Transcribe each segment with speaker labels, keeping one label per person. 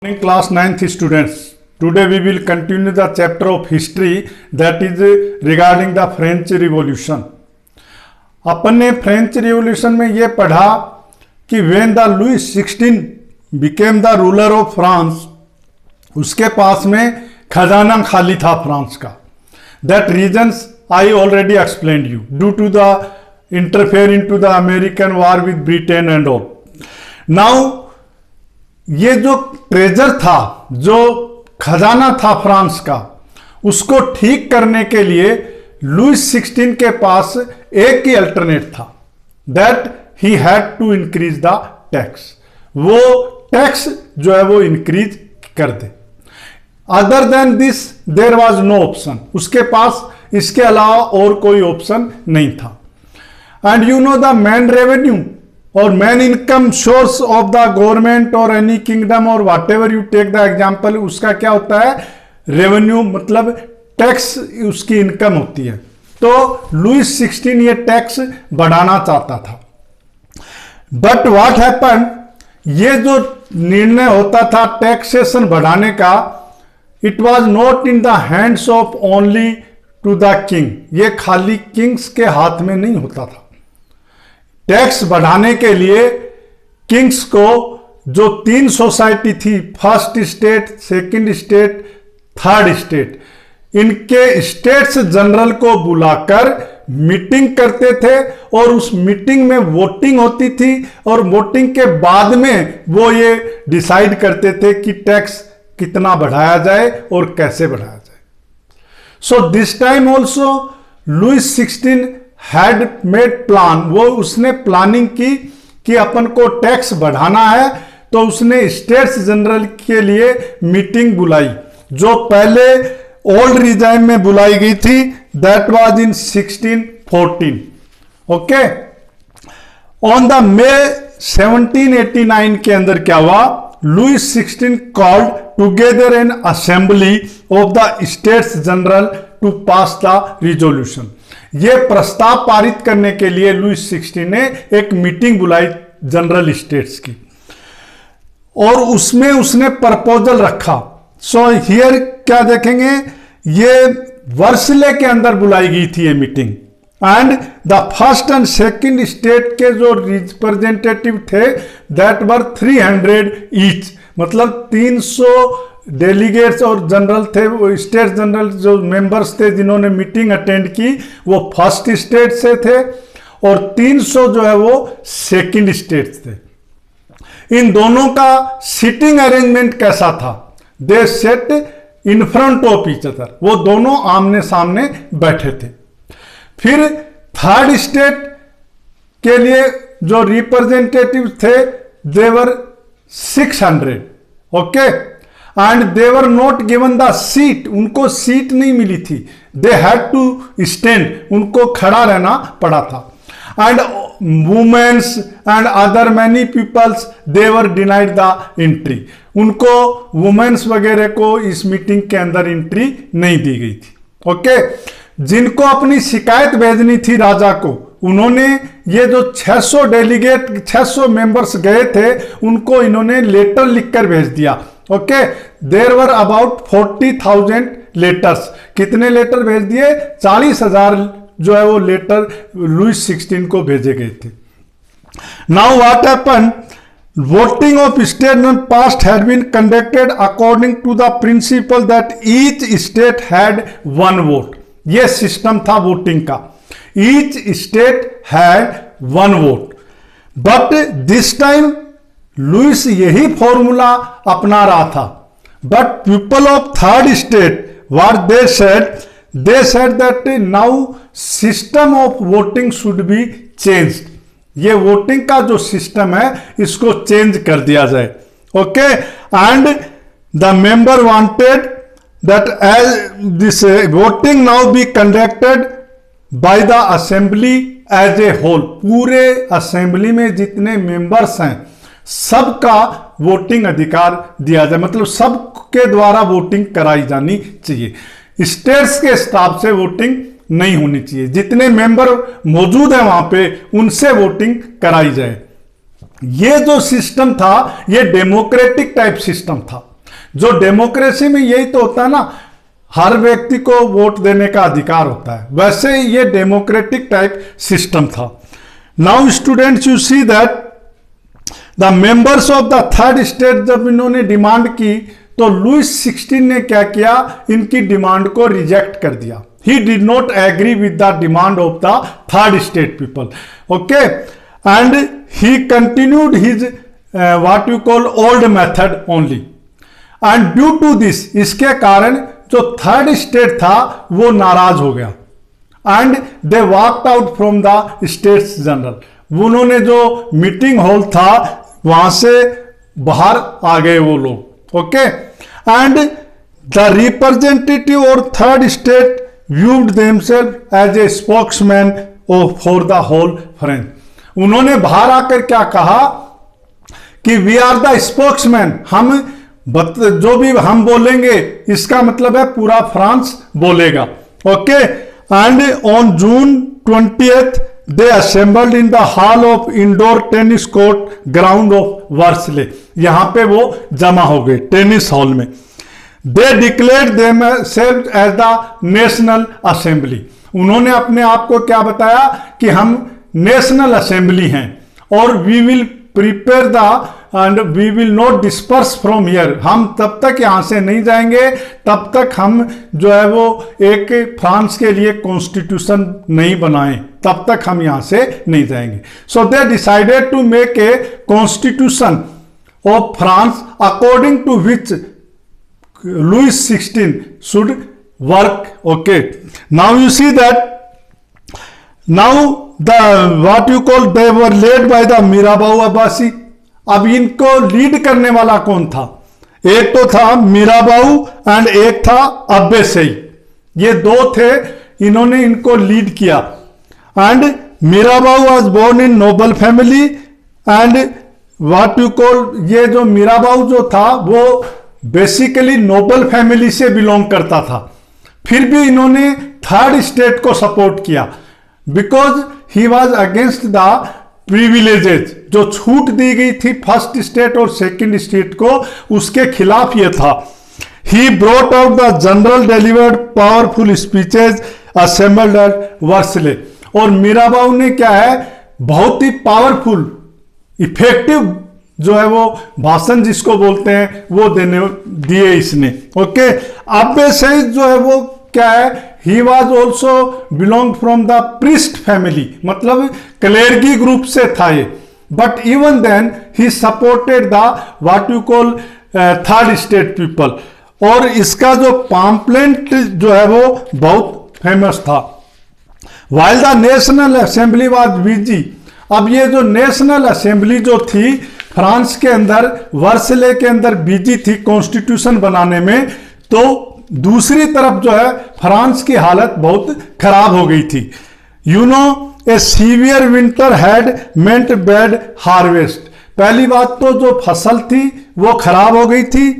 Speaker 1: Morning class 9th students. Today we will continue the chapter of history that is regarding the French Revolution. अपन ने French revolution में ये पढ़ा कि when the Louis XVI became the ruler of France, उसके पास में खजाना खाली था फ्रांस का. That reasons I already explained you due to the interfere into the American war with Britain and all. Now ये जो ट्रेजर था, जो खजाना था फ्रांस का, उसको ठीक करने के लिए लुइस 16 के पास एक ही अल्टरनेट था, that he had to increase the tax. वो टैक्स जो है वो इंक्रीज कर दे. Other than this there was no option. उसके पास इसके अलावा और कोई ऑप्शन नहीं था. And you know the main revenue और main income source of the government और एनी किंगडम और whatever you take the example, उसका क्या होता है? रेवेन्यू मतलब टैक्स उसकी इनकम होती है. तो लुइस 16 ये टैक्स बढ़ाना चाहता था. बट व्हाट हैपन, ये जो निर्णय होता था टैक्सेशन बढ़ाने का, it was not in the hands of only to the king. ये खाली किंग्स के हाथ में नहीं होता था. टैक्स बढ़ाने के लिए किंग्स को जो 3 सोसाइटी थी, first state, second state, third state, इनके स्टेट्स जनरल को बुलाकर मीटिंग करते थे और उस मीटिंग में वोटिंग होती थी और वोटिंग के बाद में वो ये डिसाइड करते थे कि टैक्स कितना बढ़ाया जाए और कैसे बढ़ाया जाए. So this time also Louis 16 had made plan. वो उसने प्लानिंग की कि अपन को टैक्स बढ़ाना है, तो उसने स्टेट्स जनरल के लिए मीटिंग बुलाई, जो पहले ओल्ड रिजाइम में बुलाई गई थी. That was in 1614. Okay. On the May 1789 के अंदर क्या हुआ? Louis 16 called together an assembly of the states general to pass the resolution. ये प्रस्ताव पारित करने के लिए लुइस 16 ने एक मीटिंग बुलाई जनरल स्टेट्स की और उसमें उसने प्रपोजल रखा. सो हियर क्या देखेंगे, ये वर्सले के अंदर बुलाई गई थी ये meeting. And the first and second state के जो रिप्रेजेंटेटिव थे दैट वर 300 ईच, मतलब 300 डेलीगेट्स और जनरल थे. वो स्टेट जनरल जो मेंबर्स थे जिन्होंने मीटिंग अटेंड की, वो फर्स्ट स्टेट से थे और 300 जो है वो सेकंड स्टेट थे. इन दोनों का सिटिंग अरेंजमेंट कैसा था? They sat in front of each other. वो दोनों आमने सामने बैठे थे. फिर थर्ड स्टेट के लिए जो रिप्रेजेंटेटिव थे they were 600. Okay. And they were not given the seat. उनको सीट नहीं मिली थी. They had to stand. उनको खड़ा रहना पड़ा था. And womens and other many peoples they were denied the entry. उनको वुमेन्स वगैरह को इस मीटिंग के अंदर एंट्री नहीं दी गई थी. ओके. जिनको अपनी शिकायत भेजनी थी राजा को, उन्होंने ये जो 600 डेलीगेट 600 मेंबर्स गए थे, उनको इन्होंने लेटर लिखकर भेज दिया. Okay. There were about 40,000 letters. कितने लेटर भेज दिए? 40,000 जो है वो लेटर लुइस 16 को भेजे गए थे. Now what happened, voting of state past had been conducted according to the principle that each state had 1 vote. ये सिस्टम था वोटिंग का. Each state had 1 vote. But this time Louis यही formula अपना रहा था. But people of third state what they said that now system of voting should be changed. ये voting का जो सिस्टम है इसको चेंज कर दिया जाए. Okay. And the member wanted that as this voting now be conducted by the assembly as a whole. पूरे assembly में जितने मेंबर्स हैं सबका वोटिंग अधिकार दिया जाए, मतलब सबके द्वारा वोटिंग कराई जानी चाहिए. स्टेट्स के हिसाब से वोटिंग नहीं होनी चाहिए. जितने मेंबर मौजूद हैं वहां पे उनसे वोटिंग कराई जाए. ये जो सिस्टम था ये डेमोक्रेटिक टाइप सिस्टम था. जो डेमोक्रेसी में यही तो होता है ना, हर व्यक्ति को वोट देने का अधिकार होता है, वैसे ही ये डेमोक्रेटिक टाइप सिस्टम था। Now students you see that the members of the third state जब इन्होंने डिमांड की तो लुईस 16 ने क्या किया, इनकी डिमांड को रिजेक्ट कर दिया। He did not agree with the demand of the third state people. Okay, and he continued his what you call old method only. And due to this, इसके कारण जो थर्ड स्टेट था वो नाराज हो गया। And they walked out from the States General. उन्होंने जो मीटिंग हॉल था वहां से बाहर आ गए वो लोग। ओके, एंड द रिप्रेजेंटेटिव और third state viewed themselves as a spokesman for the whole French. उन्होंने बाहर आकर क्या कहा कि वी आर द स्पोक्समैन, हम जो भी हम बोलेंगे इसका मतलब है पूरा फ्रांस बोलेगा। Okay, and on June 20th they assembled in the hall of indoor tennis court ground of Versailles. यहां पे वो जमा हो गए टेनिस हॉल में। They declared themselves as the national assembly. उन्होंने अपने आप को क्या बताया कि हम नेशनल असेंबली हैं और we will prepare the and we will not disperse from here. हम तब तक यहां से नहीं जाएंगे तब तक हम जो है वो एक फ्रांस के लिए कॉन्स्टिट्यूशन नहीं बनाएं, तब तक हम यहां से नहीं जाएंगे। So they decided to make a constitution of France according to which Louis 16 should work. Okay, now you see that now the what you call they were led by the Mirabeau अब्बासी। अब इनको lead करने वाला कौन था? एक तो था मीराबाऊ एंड एक था अब्बासी। ये दो थे, इन्होंने इनको लीड किया। And Mirabeau was born in noble family and what you call, ये जो मीराबाऊ जो था वो बेसिकली नोबल फैमिली से बिलोंग करता था। फिर भी इन्होंने थर्ड स्टेट को सपोर्ट किया because he was against the privileges. जो छूट दी गई थी फर्स्ट स्टेट और सेकंड स्टेट को, उसके खिलाफ यह था। He brought out the journal delivered powerful speeches assembled at Versailles. और मीराबाऊ ने क्या है, बहुत ही पावरफुल इफेक्टिव जो है वो भाषण जिसको बोलते हैं वो दिए इसने। ओके, अब से जो है वो क्या है, he was also belong from the priest family, मतलब क्लेर्गी ग्रुप से था ये। But even then he supported the what you call third state people. और इसका जो पॉम्पलेट जो है वो बहुत फेमस था। While the national assembly was busy. अब ये जो नेशनल असेंबली जो थी फ्रांस के अंदर वर्सले के अंदर बिजी थी कॉन्स्टिट्यूशन बनाने में, तो दूसरी तरफ जो है फ्रांस की हालत बहुत खराब हो गई थी। You know A severe winter had meant bad harvest. पहली बात तो जो फसल थी वो खराब हो गई थी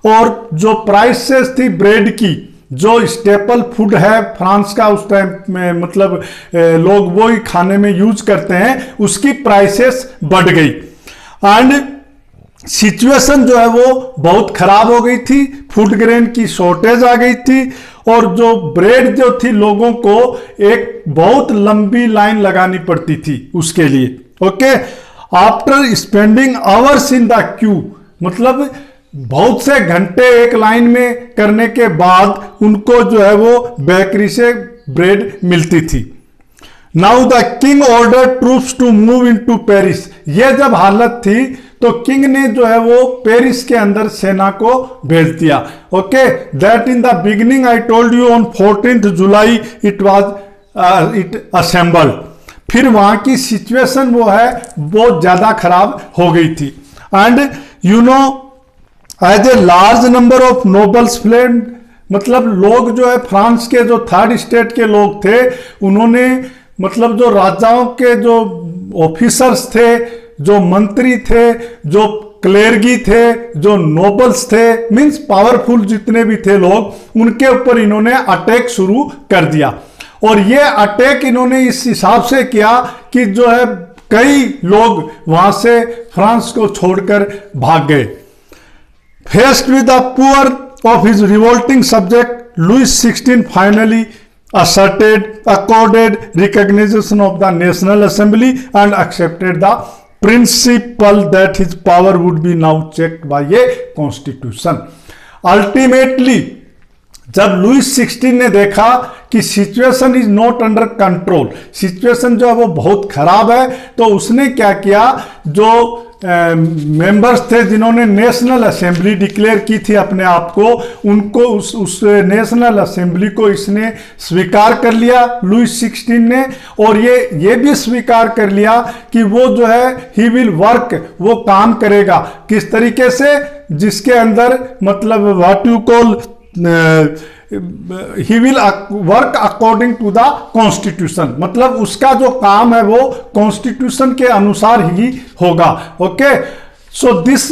Speaker 1: और जो प्राइसेस थी ब्रेड की, जो स्टेपल फूड है फ्रांस का उस टाइम में, मतलब लोग वो ही खाने में यूज करते हैं, उसकी प्राइसेस बढ़ गई एंड सिचुएशन जो है वो बहुत खराब हो गई थी। फूड ग्रेन की शॉर्टेज आ गई थी और जो ब्रेड जो थी लोगों को एक बहुत लंबी लाइन लगानी पड़ती थी उसके लिए। Okay, after spending hours in the Q, मतलब बहुत से घंटे एक लाइन में करने के बाद उनको जो है वो बेकरी से ब्रेड मिलती थी। Now the king order troops to move into Paris. यह जब हालत थी तो किंग ने जो है वो पेरिस के अंदर सेना को भेज दिया। Okay, that in the beginning I told you on 14th July it was it assembled. फिर वहां की सिचुएशन वो है बहुत ज्यादा खराब हो गई थी। And you know as a large number of nobles fled, मतलब लोग जो है फ्रांस के जो थर्ड स्टेट के लोग थे उन्होंने, मतलब जो राजाओं के जो ऑफिसर्स थे, जो मंत्री थे, जो क्लेर्गी थे, जो नोबल्स थे, मींस पावरफुल जितने भी थे लोग, उनके ऊपर इन्होंने अटैक शुरू कर दिया। और ये अटैक इन्होंने इस हिसाब से किया कि जो है कई लोग वहां से फ्रांस को छोड़कर भाग गए। Faced with the power of his revolting subject, Louis XVI finally accorded recognition of the National Assembly and accepted the principle that his power would be now checked by a constitution. Ultimately, जब Louis 16 ने देखा कि situation is not under control, situation जो है वो बहुत खराब है, तो उसने क्या किया, जो मेंबर्स थे जिन्होंने नेशनल असेंबली डिक्लेयर की थी अपने आप को, उनको उस नेशनल असेंबली को इसने स्वीकार कर लिया लुइस 16 ने, और ये भी स्वीकार कर लिया कि वो जो है ही विल वर्क, वो काम करेगा किस तरीके से, जिसके अंदर मतलब what you call he will work according to the constitution, मतलब उसका जो काम है वो कॉन्स्टिट्यूशन के अनुसार ही होगा। Okay, so this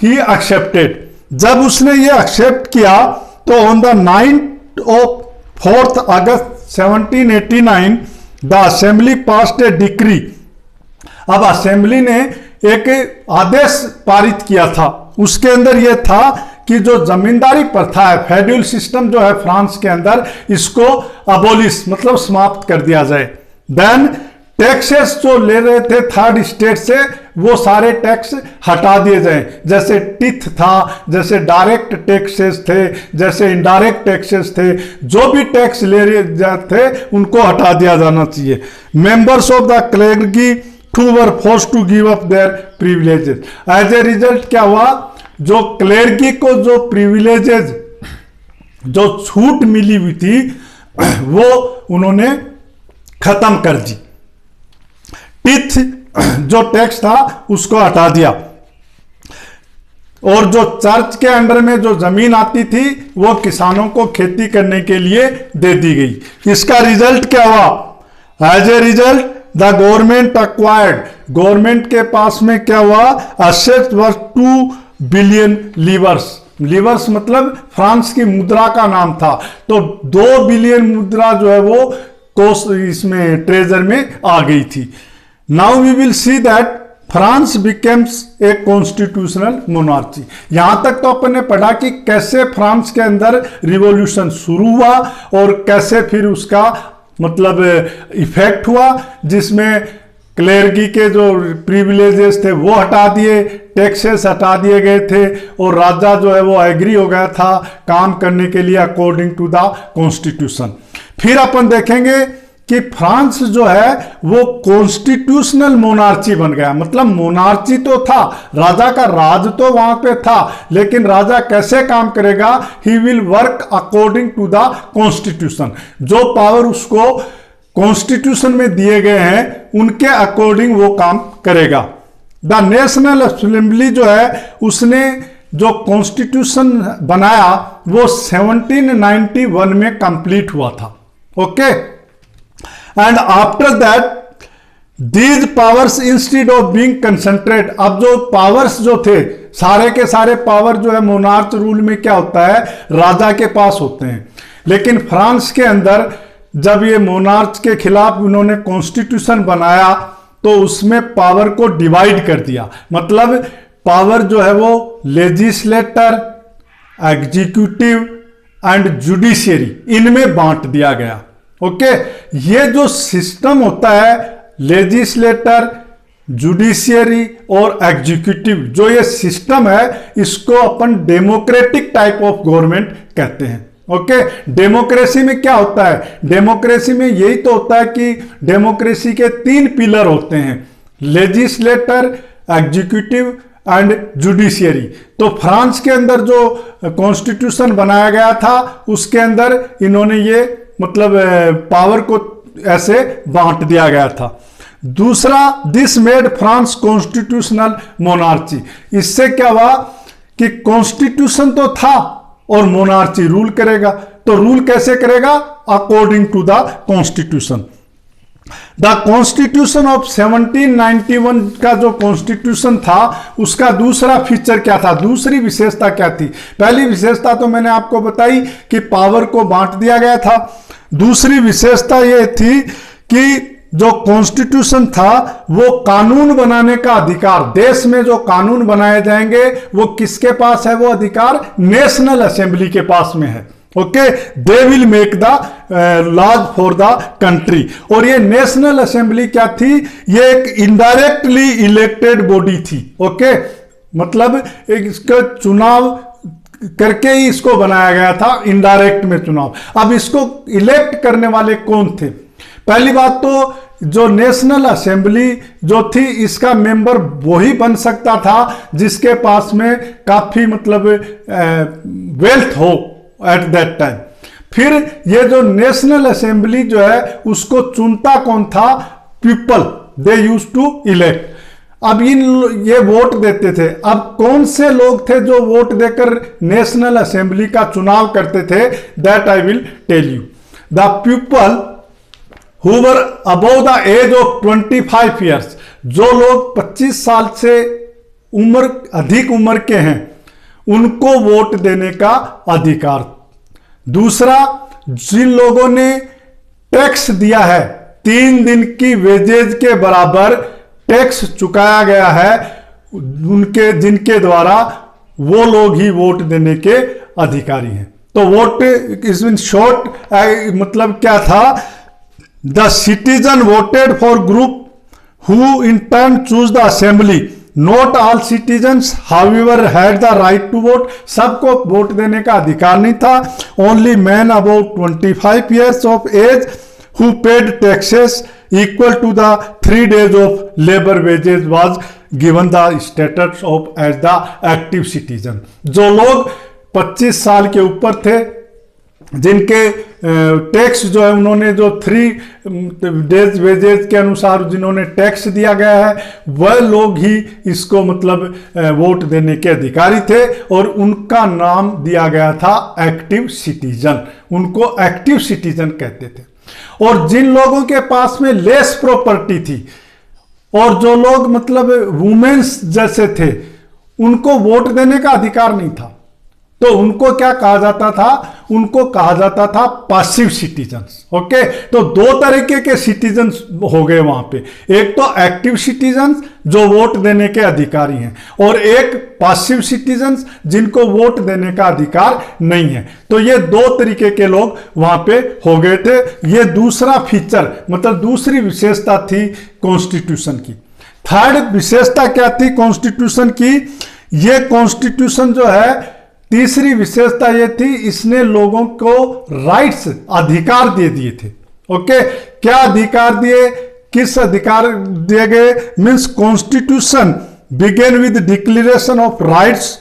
Speaker 1: he accepted. जब उसने ये एक्सेप्ट किया तो on the 4th August 1789 the assembly passed A decree. अब असेंबली ने एक आदेश पारित किया था, उसके अंदर यह था कि जो जमींदारी प्रथा है, फेड्यूल सिस्टम जो है फ्रांस के अंदर, इसको अबोलिश मतलब समाप्त कर दिया जाए। देन टैक्सेस जो ले रहे थे थर्ड स्टेट से, वो सारे टैक्स हटा दिए जाए, जैसे टिथ था, जैसे डायरेक्ट टैक्सेस थे, जैसे इनडायरेक्ट टैक्सेस थे, जो भी टैक्स ले रहे थे उनको हटा दिया जाना चाहिए। Members of the clergy were forced to give up their privileges. As a result क्या हुआ, जो क्लेर्गी को जो प्रिविलेजेस, जो छूट मिली हुई थी, वो उन्होंने खत्म कर दी। टिथ जो टैक्स था उसको हटा दिया, और जो चर्च के अंडर में जो जमीन आती थी वो किसानों को खेती करने के लिए दे दी गई। इसका रिजल्ट क्या हुआ, as a result the government acquired, government के पास में क्या हुआ, assets were 2 billion livres. Livres मतलब फ्रांस की मुद्रा का नाम था, तो 2 बिलियन मुद्रा जो है वो कोस इसमें ट्रेजर में आ गई थी। Now we will see that France becomes a constitutional monarchy. यहां तक तो अपन ने पढ़ा कि कैसे फ्रांस के अंदर रिवॉल्यूशन शुरू हुआ और कैसे फिर उसका मतलब इफेक्ट हुआ, जिसमें क्लेर्गी के जो प्रिविलेजेस थे वो हटा दिए, टैक्सेस हटा दिए गए थे, और राजा जो है वो एग्री हो गया था काम करने के लिए अकॉर्डिंग टू द कॉन्स्टिट्यूशन। फिर अपन देखेंगे कि फ्रांस जो है वो कॉन्स्टिट्यूशनल मोनार्ची बन गया, मतलब मोनार्ची तो था, राजा का राज तो वहां पे था, लेकिन राजा कैसे काम करेगा, he will work according to the constitution. जो पावर उसको कॉन्स्टिट्यूशन में दिए गए हैं उनके अकॉर्डिंग वो काम करेगा। द नेशनल असेंबली जो है उसने जो कॉन्स्टिट्यूशन बनाया वो 1791 में कंप्लीट हुआ था। Okay, and after that these powers instead of being concentrate, अब जो पावर्स जो थे सारे के सारे पावर जो है मोनार्च रूल में क्या होता है, राजा के पास होते हैं, लेकिन फ्रांस के अंदर जब ये मोनार्च के खिलाफ उन्होंने कॉन्स्टिट्यूशन बनाया तो उसमें पावर को डिवाइड कर दिया, मतलब पावर जो है वो लेजिस्लेटर, एग्जीक्यूटिव एंड जुडिशियरी, इनमें बांट दिया गया। ओके, ये जो सिस्टम होता है लेजिस्लेटर, जुडिशियरी और एग्जीक्यूटिव, जो ये सिस्टम है इसको अपन डेमोक्रेटिक टाइप ऑफ गवर्नमेंट कहते हैं। ओके, डेमोक्रेसी में क्या होता है, डेमोक्रेसी में यही तो होता है कि डेमोक्रेसी के 3 पिलर होते हैं, लेजिस्लेटर, एग्जीक्यूटिव एंड जुडिशियरी। तो फ्रांस के अंदर जो कॉन्स्टिट्यूशन बनाया गया था उसके अंदर इन्होंने ये मतलब पावर को ऐसे बांट दिया गया था। दूसरा, this made France constitutional monarchy. इससे क्या हुआ कि कॉन्स्टिट्यूशन तो था और मोनार्ची रूल करेगा, तो रूल कैसे करेगा, according to the constitution. The constitution of 1791 का जो कॉन्स्टिट्यूशन था उसका दूसरा फीचर क्या था, दूसरी विशेषता क्या थी। पहली विशेषता तो मैंने आपको बताई कि पावर को बांट दिया गया था। दूसरी विशेषता यह थी कि जो कॉन्स्टिट्यूशन था वो कानून बनाने का अधिकार, देश में जो कानून बनाए जाएंगे वो किसके पास है? वो अधिकार नेशनल असेंबली के पास में है। Okay, they will make the laws for the country. और ये नेशनल असेंबली क्या थी? ये एक इनडायरेक्टली इलेक्टेड बॉडी थी। ओके, मतलब इसका चुनाव करके ही इसको बनाया गया था, इनडायरेक्ट में चुनाव। अब इसको इलेक्ट करने वाले कौन थे? पहली बात तो जो नेशनल असेंबली जो थी, इसका मेंबर वही बन सकता था जिसके पास में काफी मतलब वेल्थ हो एट दैट टाइम। फिर ये जो नेशनल असेंबली जो है उसको चुनता कौन था? People, they use to elect. अब ये वोट देते थे। अब कौन से लोग थे जो वोट देकर नेशनल असेंबली का चुनाव करते थे? That I will tell you. The people who were above the age of 25 years, जो लोग 25 साल से अधिक उम्र के हैं, उनको वोट देने का अधिकार। दूसरा, जिन लोगों ने टैक्स दिया है, 3 दिन की वेजेज के बराबर टैक्स चुकाया गया है, जिनके द्वारा वो लोग ही वोट देने के अधिकारी हैं। तो वोट इज इन शॉर्ट मतलब क्या था? The citizen voted for group who in turn choose the assembly. Not all citizens however had the right to vote. सबको वोट देने का अधिकार नहीं था। Only man about 25 years of age who paid taxes equal to the 3 days of labor wages was given the status of as the active citizen। जो लोग 25 साल के ऊपर थे, जिनके टैक्स जो है उन्होंने जो 3 डेज वेजेज के अनुसार जिन्होंने टैक्स दिया गया है, वह लोग ही इसको मतलब वोट देने के अधिकारी थे। और उनका नाम दिया गया था एक्टिव सिटीजन। उनको एक्टिव सिटीजन कहते थे। और जिन लोगों के पास में लेस प्रॉपर्टी थी और जो लोग मतलब वुमेन्स जैसे थे, उनको वोट देने का अधिकार नहीं था। तो उनको क्या कहा जाता था? उनको कहा जाता था पासिव सिटीजन्स। ओके, तो 2 तरीके के सिटीजन्स हो गए वहां पे। एक तो एक्टिव सिटीजन्स जो वोट देने के अधिकारी हैं, और एक पासिव सिटीजन्स जिनको वोट देने का अधिकार नहीं है। तो ये 2 तरीके के लोग वहां पे हो गए थे। ये दूसरा फीचर मतलब दूसरी विशेषता थी कॉन्स्टिट्यूशन की। थर्ड विशेषता क्या थी कॉन्स्टिट्यूशन की? ये कॉन्स्टिट्यूशन जो है, तीसरी विशेषता ये थी, इसने लोगों को राइट्स अधिकार दे दिए थे। ओके, क्या अधिकार दिए? किस अधिकार दिए गए? Means constitution began with declaration of rights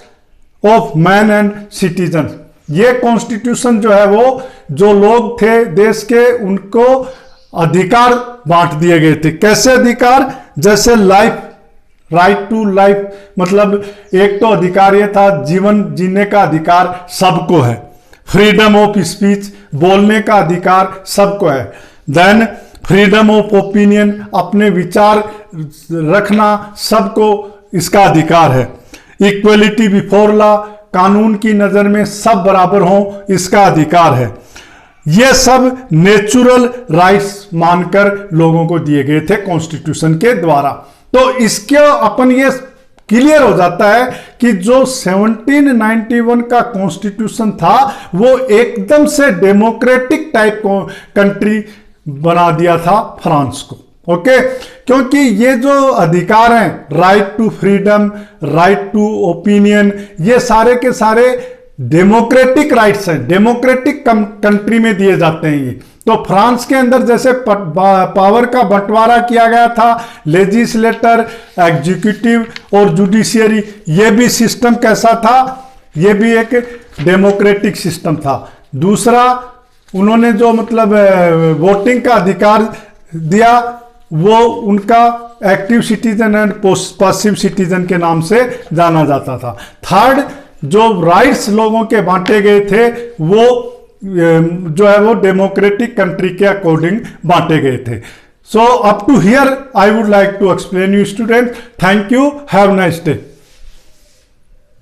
Speaker 1: of man and citizen. ये कॉन्स्टिट्यूशन जो है वो जो लोग थे देश के, उनको अधिकार बांट दिए गए थे। कैसे अधिकार? जैसे लाइफ, राइट टू लाइफ, मतलब एक तो अधिकार ये था जीवन जीने का अधिकार सबको है। फ्रीडम ऑफ स्पीच, बोलने का अधिकार सबको है। देन फ्रीडम ऑफ ओपिनियन, अपने विचार रखना सबको इसका अधिकार है। इक्वलिटी बिफोर लॉ, कानून की नजर में सब बराबर हों, इसका अधिकार है। ये सब नेचुरल राइट्स मानकर लोगों को दिए गए थे कॉन्स्टिट्यूशन के द्वारा। तो इसके अपन ये क्लियर हो जाता है कि जो 1791 का कॉन्स्टिट्यूशन था वो एकदम से डेमोक्रेटिक टाइप को कंट्री बना दिया था फ्रांस को। ओके, क्योंकि ये जो अधिकार हैं, right to freedom, right to opinion, ये सारे के सारे डेमोक्रेटिक राइट्स हैं, डेमोक्रेटिक कंट्री में दिए जाते हैं ये। तो फ्रांस के अंदर जैसे पावर का बंटवारा किया गया था, लेजिस्लेटर, एग्जीक्यूटिव और जुडिशियरी, ये भी सिस्टम कैसा था? ये भी एक डेमोक्रेटिक सिस्टम था। दूसरा, उन्होंने जो मतलब वोटिंग का अधिकार दिया, वो उनका active citizen and passive citizen के नाम से जाना जाता था। थर्ड, जो राइट्स लोगों के बांटे गए थे वो जो है वो डेमोक्रेटिक कंट्री के अकॉर्डिंग बांटे गए थे। So up to here I would like to explain you student. Thank you, have nice day.